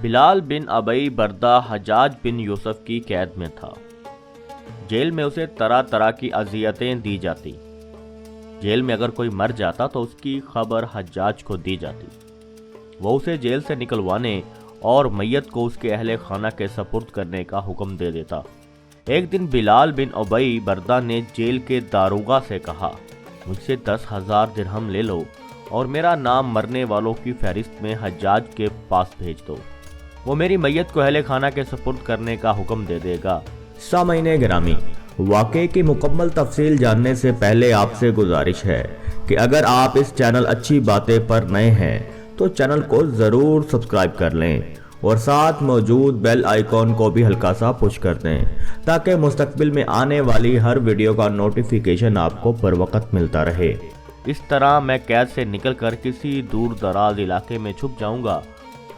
بلال بن ابی بردہ حجاج بن یوسف کی قید میں تھا۔ جیل میں اسے طرح طرح کی اذیتیں دی جاتی۔ جیل میں اگر کوئی مر جاتا تو اس کی خبر حجاج کو دی جاتی۔ وہ اسے جیل سے نکلوانے اور میت کو اس کے اہل خانہ کے سپرد کرنے کا حکم دے دیتا۔ ایک دن بلال بن ابی بردہ نے جیل کے داروغہ سے کہا، مجھ سے 10,000 درہم لے لو اور میرا نام مرنے والوں کی فہرست میں حجاج کے پاس بھیج دو، وہ میری میت کو اہل خانہ کے سپرد کرنے کا حکم دے دے گا۔ سامعین گرامی، واقعے کی مکمل تفصیل جاننے سے پہلے آپ سے گزارش ہے کہ اگر آپ اس چینل اچھی باتیں پر نئے ہیں تو چینل کو ضرور سبسکرائب کر لیں اور ساتھ موجود بیل آئیکن کو بھی ہلکا سا پش کر دیں تاکہ مستقبل میں آنے والی ہر ویڈیو کا نوٹیفیکیشن آپ کو پر وقت ملتا رہے۔ اس طرح میں قید سے نکل کر کسی دور دراز علاقے میں چھپ جاؤں گا،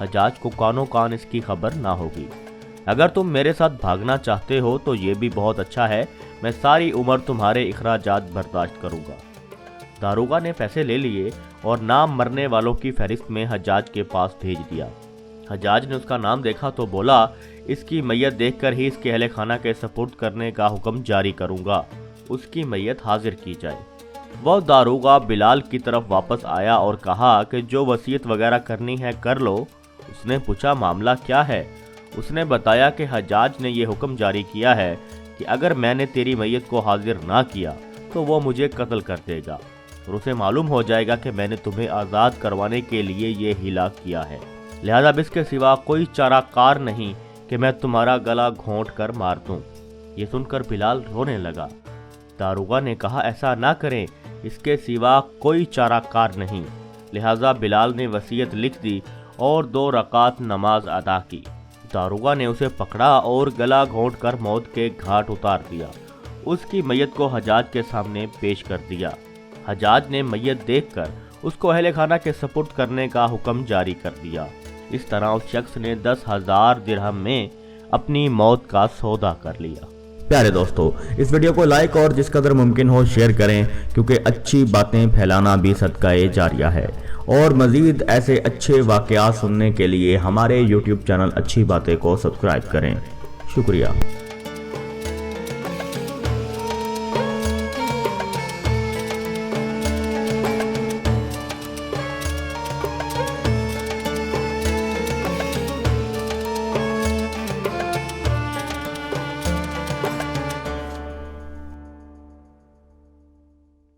حجاج کو کانوں کان اس کی خبر نہ ہوگی۔ اگر تم میرے ساتھ بھاگنا چاہتے ہو تو یہ بھی بہت اچھا ہے، میں ساری عمر تمہارے اخراجات برداشت کروں گا۔ داروغہ نے پیسے لے لیے اور نام مرنے والوں کی فہرست میں حجاج کے پاس بھیج دیا۔ حجاج نے اس کا نام دیکھا تو بولا، اس کی میت دیکھ کر ہی اس کے اہل خانہ کے سپرد کرنے کا حکم جاری کروں گا، اس کی میت حاضر کی جائے۔ وہ داروغہ بلال کی طرف واپس آیا اور کہا کہ جو وصیت وغیرہ کرنی ہے کر لو۔ اس نے پوچھا، معاملہ کیا ہے؟ اس نے بتایا کہ حجاج نے یہ حکم جاری کیا ہے کہ اگر میں نے تیری میت کو حاضر نہ کیا تو وہ مجھے قتل کر دے گا اور اسے معلوم ہو جائے گا کہ میں نے تمہیں آزاد کروانے کے لیے یہ ہیلا کیا ہے، لہذا اب اس کے سوا کوئی چارہ کار نہیں کہ میں تمہارا گلا گھونٹ کر مار دوں۔ یہ سن کر بلال رونے لگا۔ داروغہ نے کہا، ایسا نہ کریں، اس کے سوا کوئی چارہ کار نہیں۔ لہذا بلال نے وصیت لکھ دی اور 2 رکعت نماز ادا کی۔ داروغہ نے اسے پکڑا اور گلا گھونٹ کر موت کے گھاٹ اتار دیا۔ اس کی میت کو حجاج کے سامنے پیش کر دیا۔ حجاج نے میت دیکھ کر اس کو اہل خانہ کے سپرد کرنے کا حکم جاری کر دیا۔ اس طرح اس شخص نے 10,000 درہم میں اپنی موت کا سودا کر لیا۔ پیارے دوستو، اس ویڈیو کو لائک اور جس قدر ممکن ہو شیئر کریں، کیونکہ اچھی باتیں پھیلانا بھی صدقہ جاریہ ہے، اور مزید ایسے اچھے واقعات سننے کے لیے ہمارے YouTube چینل اچھی باتیں کو سبسکرائب کریں۔ شکریہ۔